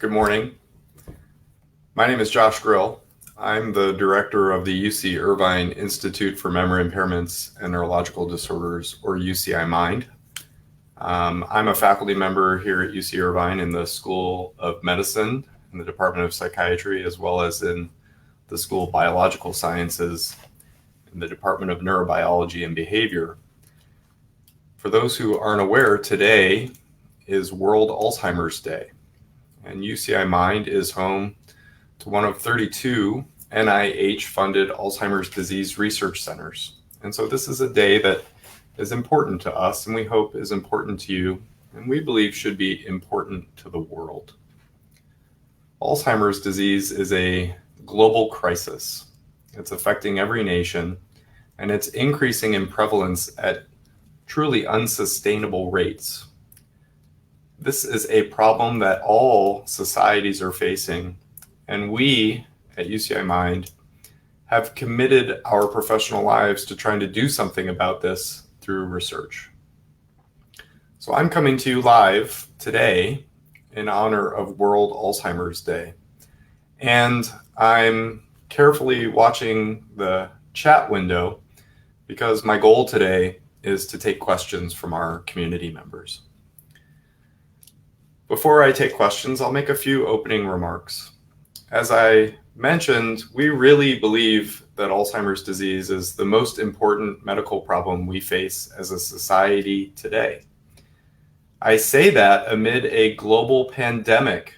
Good morning. My name is Josh Grill. I'm the director of the UC Irvine Institute for Memory Impairments and Neurological Disorders, or UCI Mind. I'm a faculty member here at UC Irvine in the School of Medicine, in the Department of Psychiatry, as well as in the School of Biological Sciences, in the Department of Neurobiology and Behavior. For those who aren't aware, today is World Alzheimer's Day, and UCI Mind is home to one of 32 NIH-funded Alzheimer's disease research centers. And so this is a day that is important to us, and we hope is important to you, and we believe should be important to the world. Alzheimer's disease is a global crisis. It's affecting every nation, and it's increasing in prevalence at truly unsustainable rates. This is a problem that all societies are facing, and we at UCI Mind have committed our professional lives to trying to do something about this through research. So I'm coming to you live today in honor of World Alzheimer's Day. And I'm carefully watching the chat window because my goal today is to take questions from our community members. Before I take questions, I'll make a few opening remarks. As I mentioned, we really believe that Alzheimer's disease is the most important medical problem we face as a society today. I say that amid a global pandemic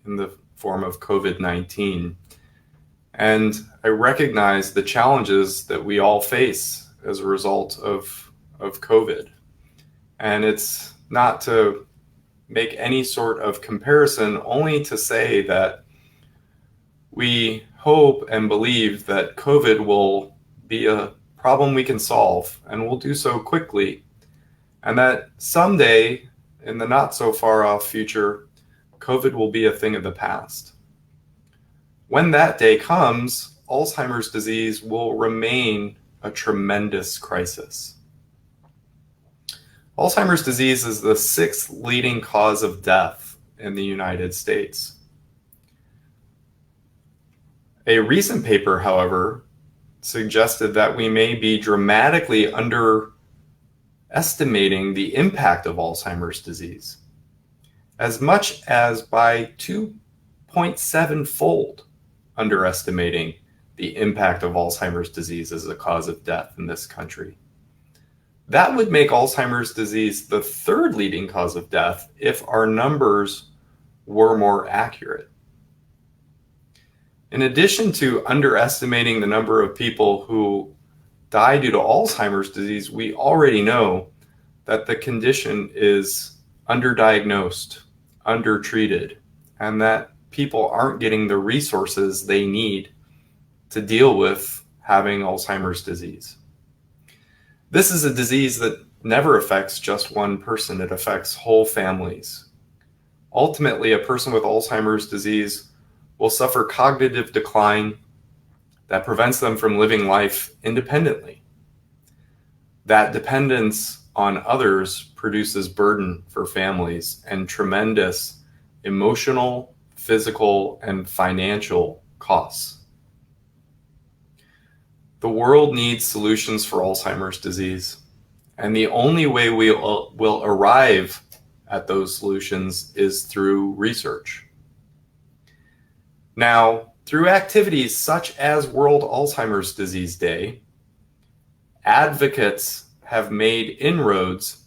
in the form of COVID-19. And I recognize the challenges that we all face as a result of COVID. And it's not to make any sort of comparison, only to say that we hope and believe that COVID will be a problem we can solve, and we'll do so quickly, and that someday, in the not so far off future, COVID will be a thing of the past. When that day comes, Alzheimer's disease will remain a tremendous crisis. Alzheimer's disease is the 6th leading cause of death in the United States. A recent paper, however, suggested that we may be dramatically underestimating the impact of Alzheimer's disease, as much as by 2.7-fold underestimating the impact of Alzheimer's disease as a cause of death in this country. That would make Alzheimer's disease the 3rd leading cause of death if our numbers were more accurate. In addition to underestimating the number of people who die due to Alzheimer's disease, we already know that the condition is underdiagnosed, undertreated, and that people aren't getting the resources they need to deal with having Alzheimer's disease. This is a disease that never affects just one person. It affects whole families. Ultimately, a person with Alzheimer's disease will suffer cognitive decline that prevents them from living life independently. That dependence on others produces burden for families and tremendous emotional, physical, and financial costs. The world needs solutions for Alzheimer's disease, and the only way we will arrive at those solutions is through research. Now, through activities such as World Alzheimer's Disease Day, advocates have made inroads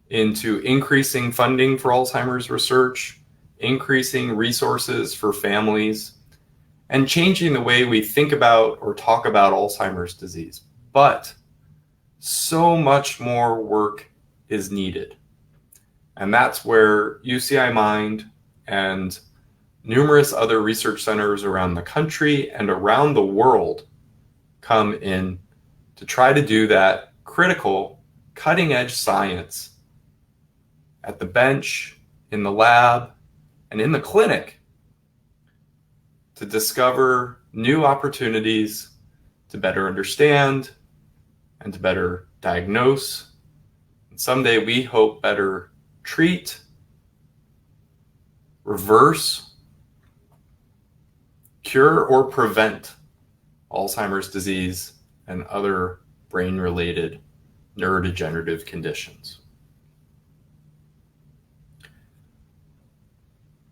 into increasing funding for Alzheimer's research, increasing resources for families, and changing the way we think about or talk about Alzheimer's disease. But so much more work is needed. And that's where UCI Mind and numerous other research centers around the country and around the world come in to try to do that critical, cutting-edge science at the bench, in the lab, and in the clinic to discover new opportunities to better understand and to better diagnose, and someday we hope better treat reverse, cure, or prevent Alzheimer's disease and other brain-related neurodegenerative conditions.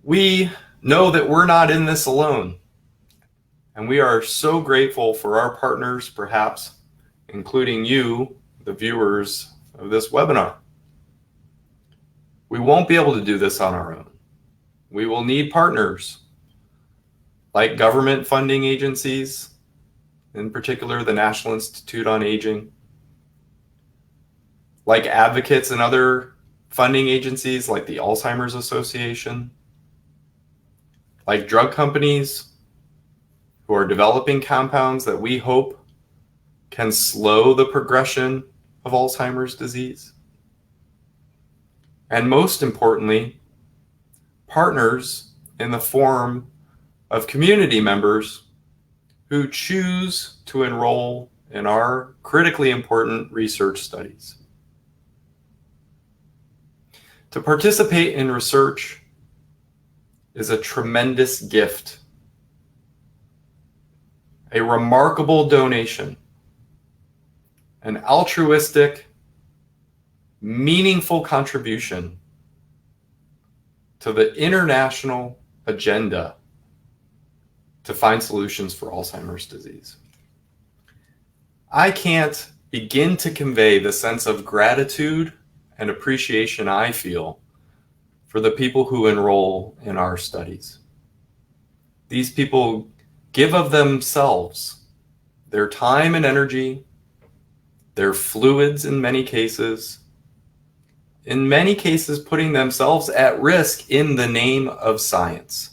We know that we're not in this alone, and we are so grateful for our partners, perhaps including you, the viewers of this webinar. We won't be able to do this on our own. We will need partners like government funding agencies, in particular the National Institute on Aging, like advocates and other funding agencies like the Alzheimer's Association, like drug companies who are developing compounds that we hope can slow the progression of Alzheimer's disease. And most importantly, partners in the form of community members who choose to enroll in our critically important research studies. To participate in research is a tremendous gift, a remarkable donation, an altruistic, meaningful contribution to the international agenda to find solutions for Alzheimer's disease. I can't begin to convey the sense of gratitude and appreciation I feel for the people who enroll in our studies. These people give of themselves, their time and energy, their fluids in many cases putting themselves at risk in the name of science.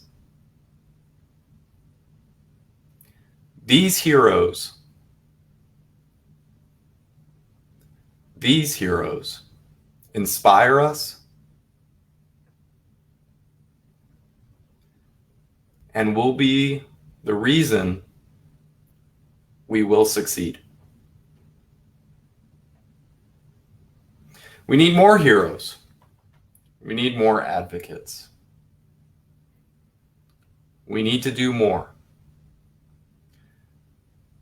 These heroes inspire us and will be the reason we will succeed. We need more heroes. We need more advocates. We need to do more.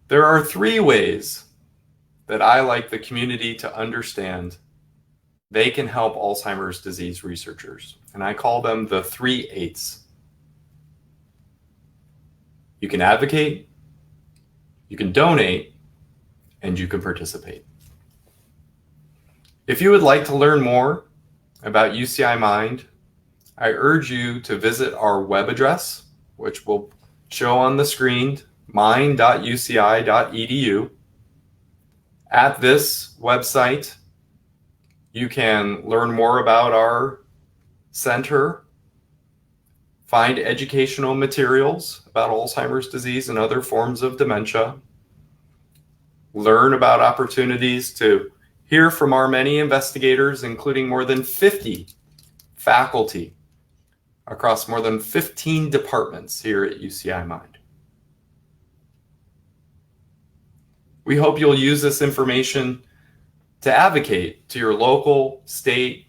There are 3 ways that I like the community to understand they can help Alzheimer's disease researchers, and I call them the 3 8s. You can advocate, you can donate, and you can participate. If you would like to learn more about UCI Mind, I urge you to visit our web address, which will show on the screen, mind.uci.edu. At this website, you can learn more about our center, find educational materials about Alzheimer's disease and other forms of dementia, learn about opportunities to hear from our many investigators, including more than 50 faculty across more than 15 departments here at UCI Mind. We hope you'll use this information to advocate to your local, state,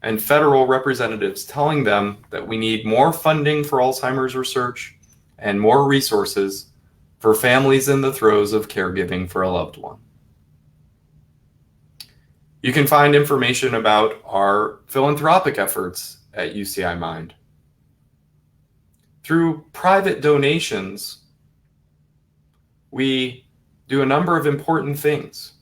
and federal representatives, telling them that we need more funding for Alzheimer's research and more resources for families in the throes of caregiving for a loved one. You can find information about our philanthropic efforts at UCI Mind. Through private donations, we do a number of important things.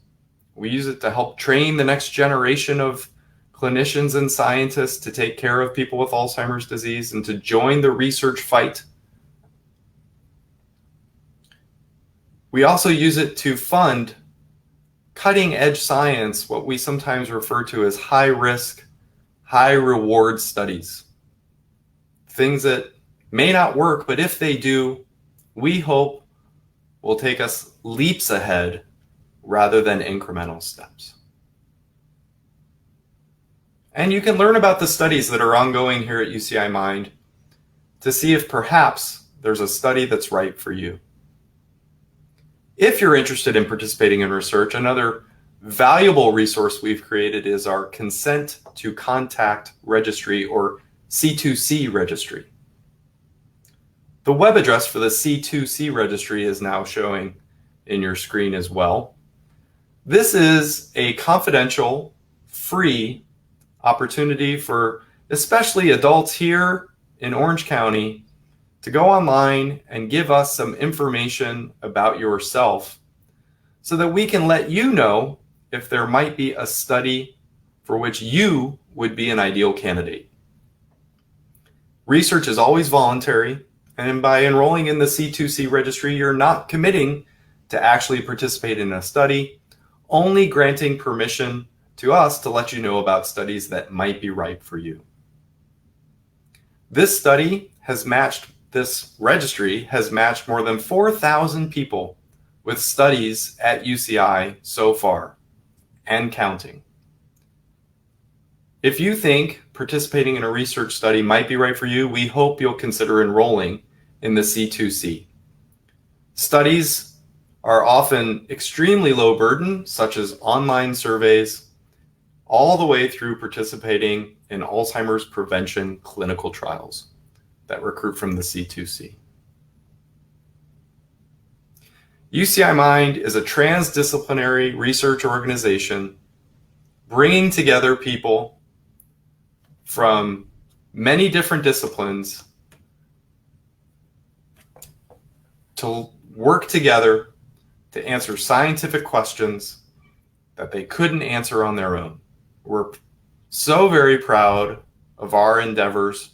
We use it to help train the next generation of clinicians and scientists to take care of people with Alzheimer's disease and to join the research fight. We also use it to fund cutting-edge science, what we sometimes refer to as high-risk, high-reward studies. Things that may not work, but if they do, we hope will take us leaps ahead rather than incremental steps. And you can learn about the studies that are ongoing here at UCI Mind to see if perhaps there's a study that's right for you. If you're interested in participating in research, another valuable resource we've created is our Consent to Contact Registry, or C2C Registry. The web address for the C2C Registry is now showing in your screen as well. This is a confidential, free opportunity for especially adults here in Orange County to go online and give us some information about yourself so that we can let you know if there might be a study for which you would be an ideal candidate. Research is always voluntary, and by enrolling in the C2C Registry, you're not committing to actually participate in a study, only granting permission to us to let you know about studies that might be right for you. This registry has matched more than 4,000 people with studies at UCI so far, and counting. If you think participating in a research study might be right for you, we hope you'll consider enrolling in the C2C. Studies are often extremely low burden, such as online surveys, all the way through participating in Alzheimer's prevention clinical trials that recruit from the C2C. UCI Mind is a transdisciplinary research organization bringing together people from many different disciplines to work together to answer scientific questions that they couldn't answer on their own. We're so very proud of our endeavors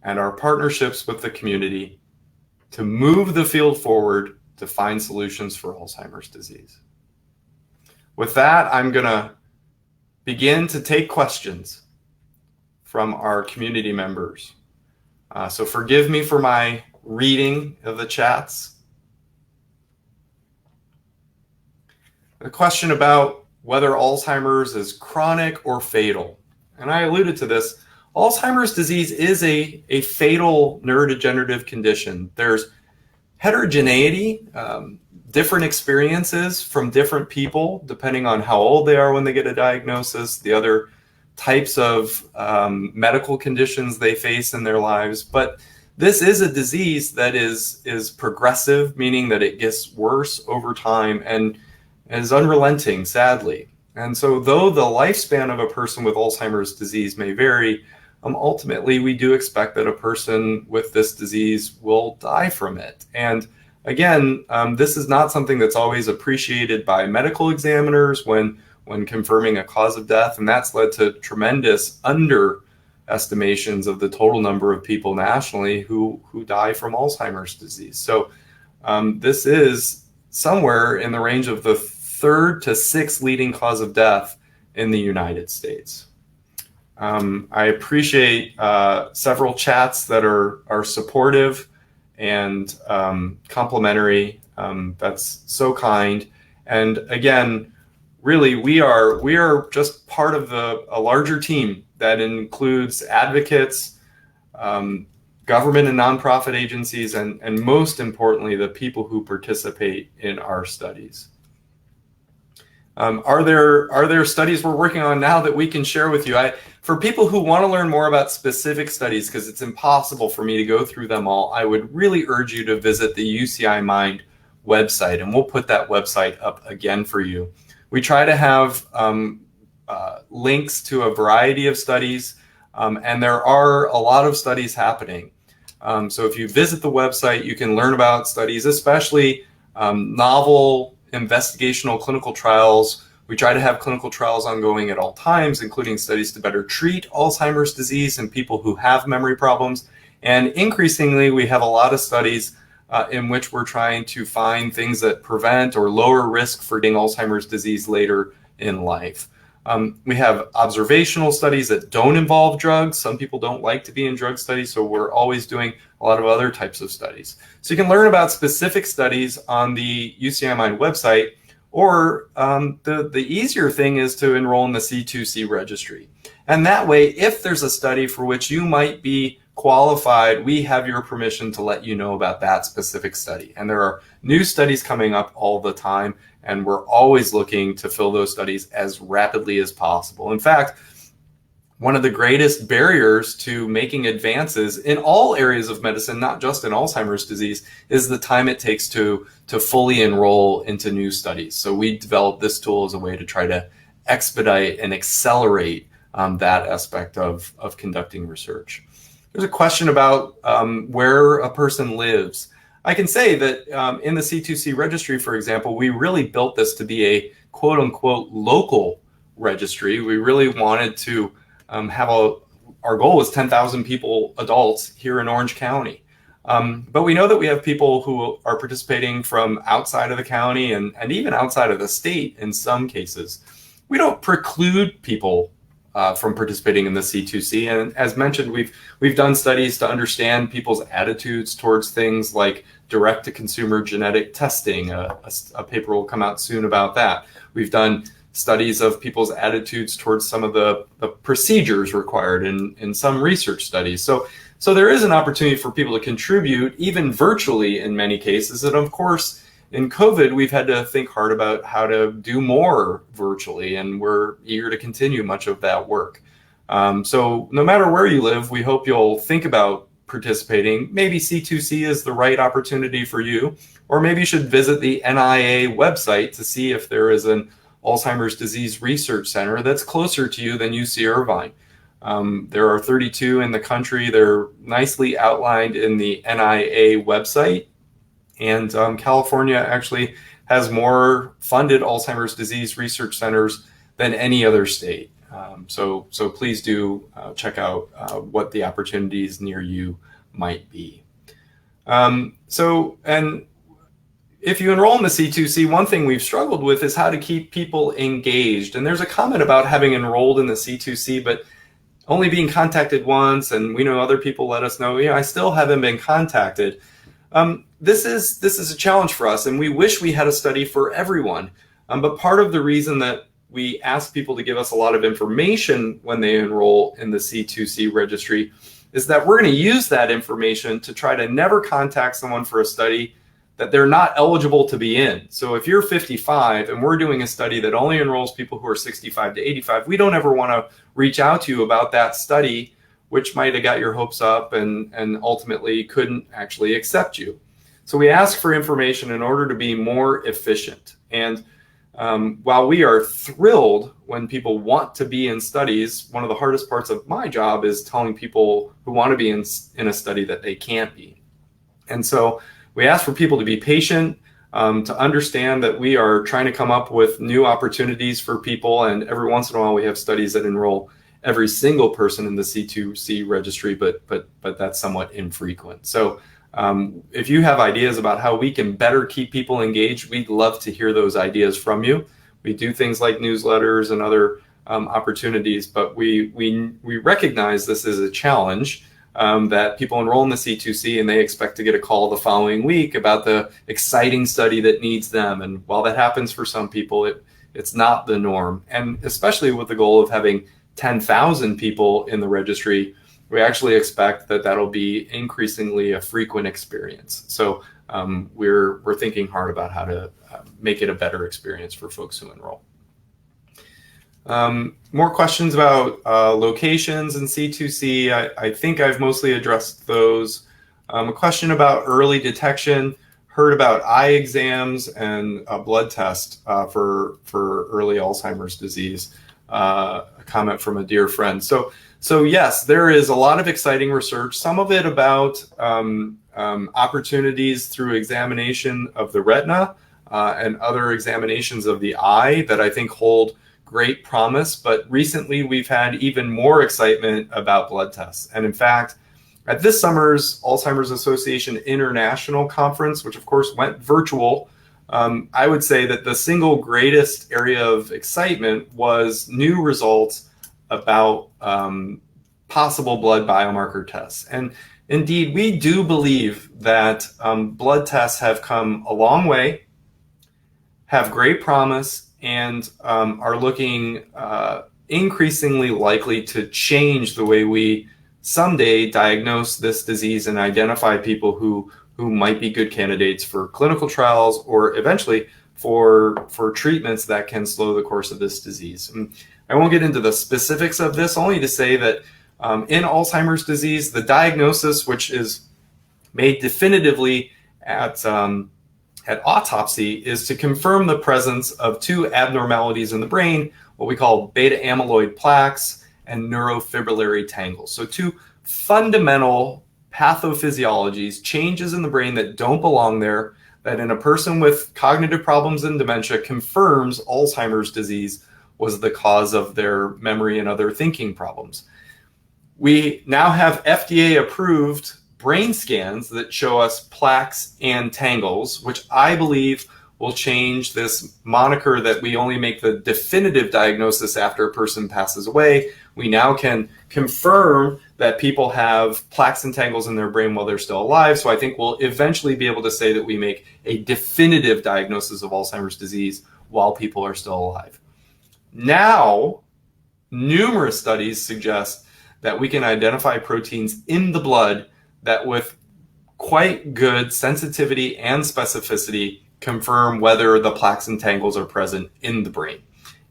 and our partnerships with the community to move the field forward to find solutions for Alzheimer's disease. With that, I'm going to begin to take questions from our community members. So forgive me for my reading of the chats. A question about whether Alzheimer's is chronic or fatal. And I alluded to this. Alzheimer's disease is a fatal neurodegenerative condition. There's heterogeneity, different experiences from different people, depending on how old they are when they get a diagnosis, the other types of medical conditions they face in their lives. But this is a disease that is progressive, meaning that it gets worse over time and is unrelenting, sadly. And so though the lifespan of a person with Alzheimer's disease may vary, ultimately we do expect that a person with this disease will die from it. And again, this is not something that's always appreciated by medical examiners when confirming a cause of death, and that's led to tremendous underestimations of the total number of people nationally who die from Alzheimer's disease. So this is somewhere in the range of the third to sixth leading cause of death in the United States. I appreciate several chats that are supportive and complimentary. That's so kind. And again, really, we are just part of a larger team that includes advocates, government and nonprofit agencies, and most importantly, the people who participate in our studies. Are there studies we're working on now that we can share with you? For people who want to learn more about specific studies, because it's impossible for me to go through them all, I would really urge you to visit the UCI Mind website, and we'll put that website up again for you. We try to have links to a variety of studies, and there are a lot of studies happening. So if you visit the website, you can learn about studies, especially novel investigational clinical trials. We try to have clinical trials ongoing at all times, including studies to better treat Alzheimer's disease in people who have memory problems. And increasingly, we have a lot of studies in which we're trying to find things that prevent or lower risk for getting Alzheimer's disease later in life. We have observational studies that don't involve drugs. Some people don't like to be in drug studies, so we're always doing a lot of other types of studies. So you can learn about specific studies on the UCI Mind website, or the easier thing is to enroll in the C2C registry. And that way, if there's a study for which you might be qualified, we have your permission to let you know about that specific study. And there are new studies coming up all the time, and we're always looking to fill those studies as rapidly as possible. In fact, one of the greatest barriers to making advances in all areas of medicine, not just in Alzheimer's disease, is the time it takes to fully enroll into new studies. So we developed this tool as a way to try to expedite and accelerate that aspect of conducting research. There's a question about where a person lives. I can say that in the C2C registry, for example, we really built this to be a quote unquote local registry. We really wanted to our goal was 10,000 people, adults here in Orange County. But we know that we have people who are participating from outside of the county and even outside of the state in some cases. We don't preclude people from participating in the C2C. And as mentioned, we've done studies to understand people's attitudes towards things like direct-to-consumer genetic testing. A paper will come out soon about that. We've done studies of people's attitudes towards some of the procedures required in some research studies. So there is an opportunity for people to contribute, even virtually in many cases. And of course, in COVID, we've had to think hard about how to do more virtually, and we're eager to continue much of that work. So no matter where you live, we hope you'll think about participating. Maybe C2C is the right opportunity for you, or maybe you should visit the NIA website to see if there is an Alzheimer's Disease Research Center that's closer to you than UC Irvine. There are 32 in the country. They're nicely outlined in the NIA website. And California actually has more funded Alzheimer's disease research centers than any other state. So please do check out what the opportunities near you might be. If you enroll in the C2C, one thing we've struggled with is how to keep people engaged. And there's a comment about having enrolled in the C2C, but only being contacted once, and we know other people let us know, I still haven't been contacted. This is a challenge for us, and we wish we had a study for everyone. But part of the reason that we ask people to give us a lot of information when they enroll in the C2C registry is that we're going to use that information to try to never contact someone for a study that they're not eligible to be in. So if you're 55 and we're doing a study that only enrolls people who are 65 to 85, we don't ever want to reach out to you about that study, which might have got your hopes up and ultimately couldn't actually accept you. So we ask for information in order to be more efficient. And while we are thrilled when people want to be in studies, one of the hardest parts of my job is telling people who want to be in a study that they can't be. And so we ask for people to be patient, to understand that we are trying to come up with new opportunities for people. And every once in a while, we have studies that enroll every single person in the C2C registry, but that's somewhat infrequent. So if you have ideas about how we can better keep people engaged, we'd love to hear those ideas from you. We do things like newsletters and other opportunities, but we recognize this is a challenge. That people enroll in the C2C and they expect to get a call the following week about the exciting study that needs them. And while that happens for some people, it's not the norm. And especially with the goal of having 10,000 people in the registry, we actually expect that that'll be increasingly a frequent experience. So we're thinking hard about how to make it a better experience for folks who enroll. More questions about locations in C2C. I think I've mostly addressed those. A question about early detection. Heard about eye exams and a blood test for early Alzheimer's disease. A comment from a dear friend. So yes, there is a lot of exciting research. Some of it about opportunities through examination of the retina and other examinations of the eye that I think hold great promise, but recently we've had even more excitement about blood tests. And in fact, at this summer's Alzheimer's Association International Conference, which of course went virtual, I would say that the single greatest area of excitement was new results about possible blood biomarker tests. And indeed, we do believe that blood tests have come a long way, have great promise, and are looking increasingly likely to change the way we someday diagnose this disease and identify people who might be good candidates for clinical trials or eventually for treatments that can slow the course of this disease. And I won't get into the specifics of this, only to say that in Alzheimer's disease, the diagnosis, which is made definitively at autopsy, is to confirm the presence of two abnormalities in the brain, what we call beta amyloid plaques and neurofibrillary tangles. So two fundamental pathophysiologies, changes in the brain that don't belong there, that in a person with cognitive problems and dementia confirms Alzheimer's disease was the cause of their memory and other thinking problems. We now have FDA approved brain scans that show us plaques and tangles, which I believe will change this moniker that we only make the definitive diagnosis after a person passes away. We now can confirm that people have plaques and tangles in their brain while they're still alive. So I think we'll eventually be able to say that we make a definitive diagnosis of Alzheimer's disease while people are still alive. Now, numerous studies suggest that we can identify proteins in the blood that with quite good sensitivity and specificity confirm whether the plaques and tangles are present in the brain.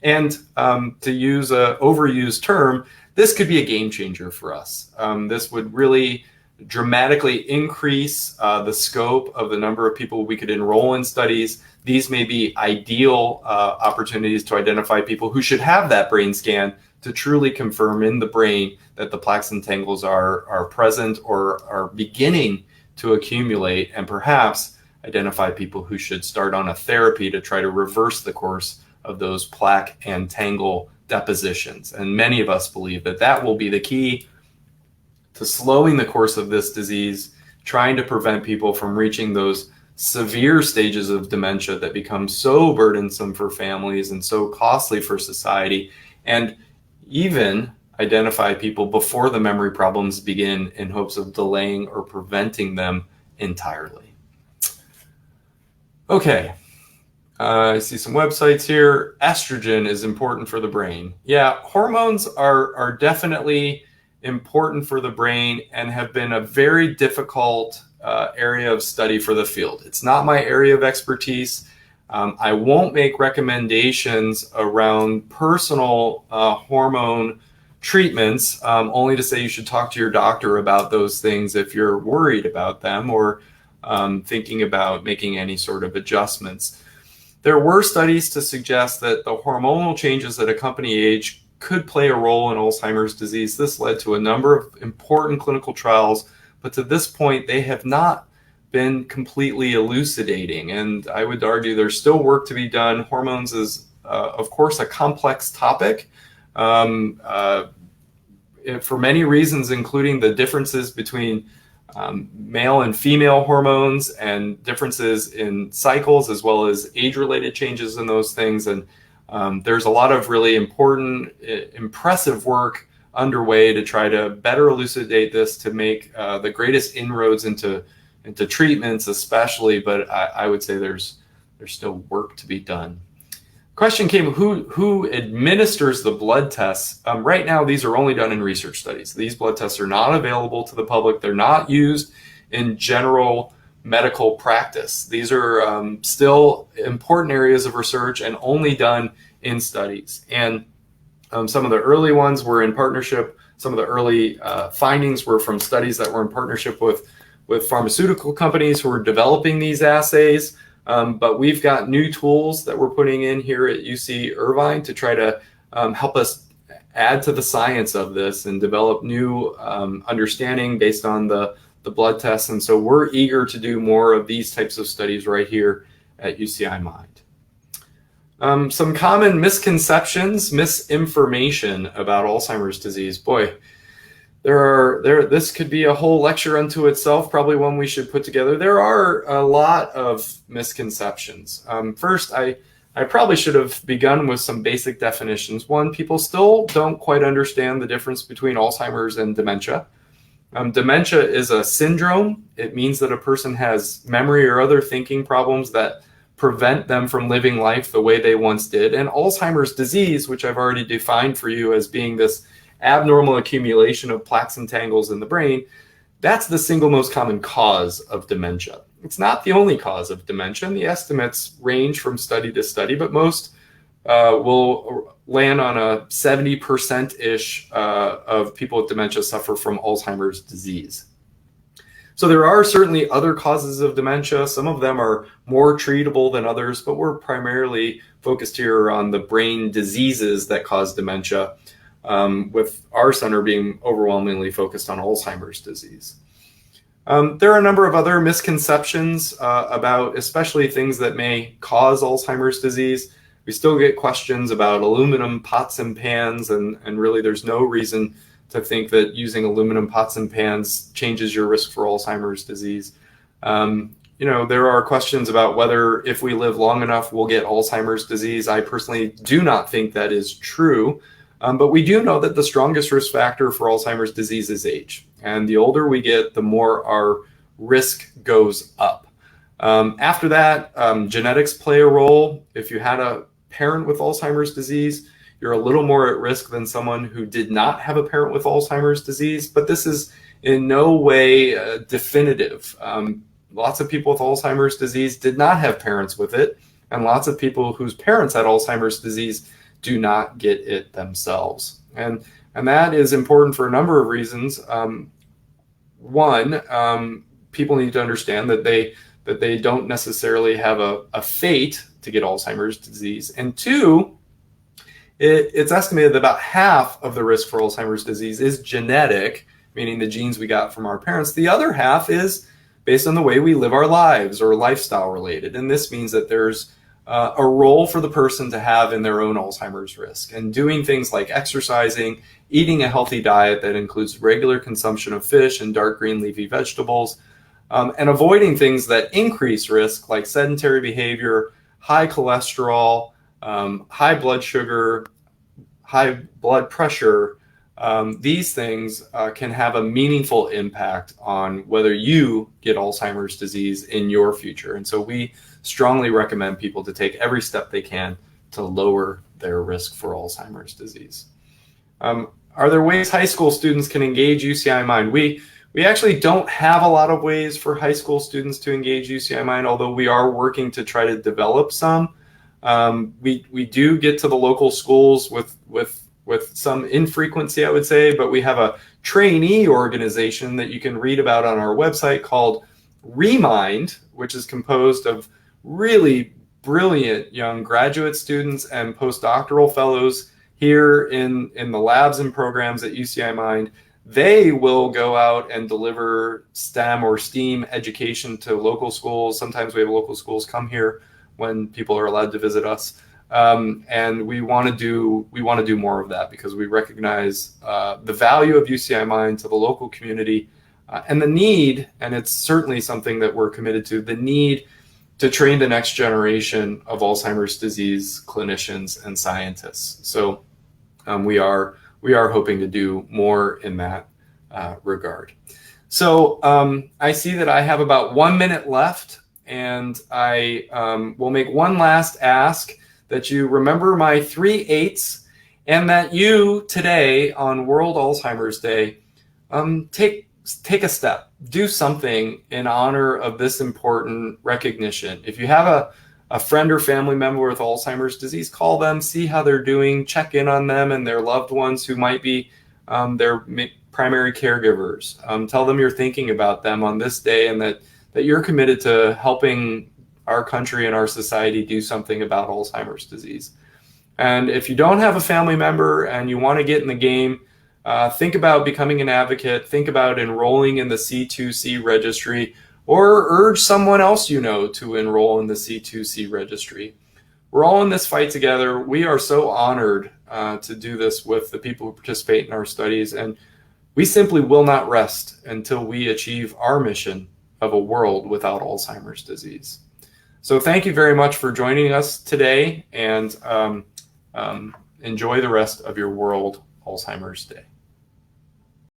And to use an overused term, this could be a game changer for us. This would really dramatically increase the scope of the number of people we could enroll in studies. These may be ideal opportunities to identify people who should have that brain scan to truly confirm in the brain that the plaques and tangles are present or are beginning to accumulate, and perhaps identify people who should start on a therapy to try to reverse the course of those plaque and tangle depositions. And many of us believe that that will be the key to slowing the course of this disease, trying to prevent people from reaching those severe stages of dementia that become so burdensome for families and so costly for society, and even identify people before the memory problems begin in hopes of delaying or preventing them entirely. Okay, I see some websites here. Estrogen is important for the brain. Yeah, hormones are definitely important for the brain and have been a very difficult area of study for the field. It's not my area of expertise. I won't make recommendations around personal hormone treatments, only to say you should talk to your doctor about those things if you're worried about them or thinking about making any sort of adjustments. There were studies to suggest that the hormonal changes that accompany age could play a role in Alzheimer's disease. This led to a number of important clinical trials, but to this point, they have not been completely elucidating. And I would argue there's still work to be done. Hormones is, of course, a complex topic for many reasons, including the differences between male and female hormones and differences in cycles, as well as age-related changes in those things. And there's a lot of really important, impressive work underway to try to better elucidate this, to make the greatest inroads into treatments especially, but I would say there's still work to be done. Question came, who administers the blood tests? Right now, these are only done in research studies. These blood tests are not available to the public. They're not used in general medical practice. These are still important areas of research and only done in studies. And some of the early ones were in partnership. Some of the early findings were from studies that were in partnership with pharmaceutical companies who are developing these assays. But we've got new tools that we're putting in here at UC Irvine to try to help us add to the science of this and develop new understanding based on the blood tests. And so we're eager to do more of these types of studies right here at UCI Mind. Some common misconceptions, misinformation about Alzheimer's disease. Boy, this could be a whole lecture unto itself, probably one we should put together. There are a lot of misconceptions. First, I probably should have begun with some basic definitions. One, people still don't quite understand the difference between Alzheimer's and dementia. Dementia is a syndrome. It means that a person has memory or other thinking problems that prevent them from living life the way they once did. And Alzheimer's disease, which I've already defined for you as being this abnormal accumulation of plaques and tangles in the brain, that's the single most common cause of dementia. It's not the only cause of dementia. The estimates range from study to study, but most will land on a 70%-ish of people with dementia suffer from Alzheimer's disease. So there are certainly other causes of dementia. Some of them are more treatable than others, but we're primarily focused here on the brain diseases that cause dementia, with our center being overwhelmingly focused on Alzheimer's disease. There are a number of other misconceptions about especially things that may cause Alzheimer's disease. We still get questions about aluminum pots and pans, and really there's no reason to think that using aluminum pots and pans changes your risk for Alzheimer's disease. There are questions about whether if we live long enough, we'll get Alzheimer's disease. I personally do not think that is true, but we do know that the strongest risk factor for Alzheimer's disease is age. And the older we get, the more our risk goes up. After that, genetics play a role. If you had a parent with Alzheimer's disease, you're a little more at risk than someone who did not have a parent with Alzheimer's disease, but this is in no way definitive. Lots of people with Alzheimer's disease did not have parents with it, and lots of people whose parents had Alzheimer's disease do not get it themselves. And that is important for a number of reasons. One, people need to understand that they don't necessarily have a fate to get Alzheimer's disease. And two, it's estimated that about half of the risk for Alzheimer's disease is genetic, meaning the genes we got from our parents. The other half is based on the way we live our lives or lifestyle related. And this means that there's a role for the person to have in their own Alzheimer's risk. And doing things like exercising, eating a healthy diet that includes regular consumption of fish and dark green leafy vegetables, and avoiding things that increase risk like sedentary behavior, high cholesterol, high blood sugar, high blood pressure. These things can have a meaningful impact on whether you get Alzheimer's disease in your future. And so we strongly recommend people to take every step they can to lower their risk for Alzheimer's disease. Are there ways high school students can engage UCI Mind? We actually don't have a lot of ways for high school students to engage UCI Mind, although we are working to try to develop some. We do get to the local schools with some infrequency, I would say, but we have a trainee organization that you can read about on our website called Remind, which is composed of really brilliant young graduate students and postdoctoral fellows here in the labs and programs at UCI Mind. They will go out and deliver STEM or STEAM education to local schools. Sometimes we have local schools come here when people are allowed to visit us. And we want to do more of that because we recognize the value of UCI Mind to the local community and the need, and it's certainly something that we're committed to, the need to train the next generation of Alzheimer's disease clinicians and scientists. So we are hoping to do more in that regard. So I see that I have about 1 minute left, and I will make one last ask that you remember my 3 8s, and that you today on World Alzheimer's Day take a step, do something in honor of this important recognition. If you have a friend or family member with Alzheimer's disease, call them, see how they're doing, check in on them and their loved ones who might be their primary caregivers. Tell them you're thinking about them on this day and that you're committed to helping our country and our society do something about Alzheimer's disease. And if you don't have a family member and you want to get in the game, think about becoming an advocate, think about enrolling in the C2C Registry, or urge someone else you know to enroll in the C2C Registry. We're all in this fight together. We are so honored to do this with the people who participate in our studies, and we simply will not rest until we achieve our mission of a world without Alzheimer's disease. So thank you very much for joining us today, and enjoy the rest of your World Alzheimer's Day.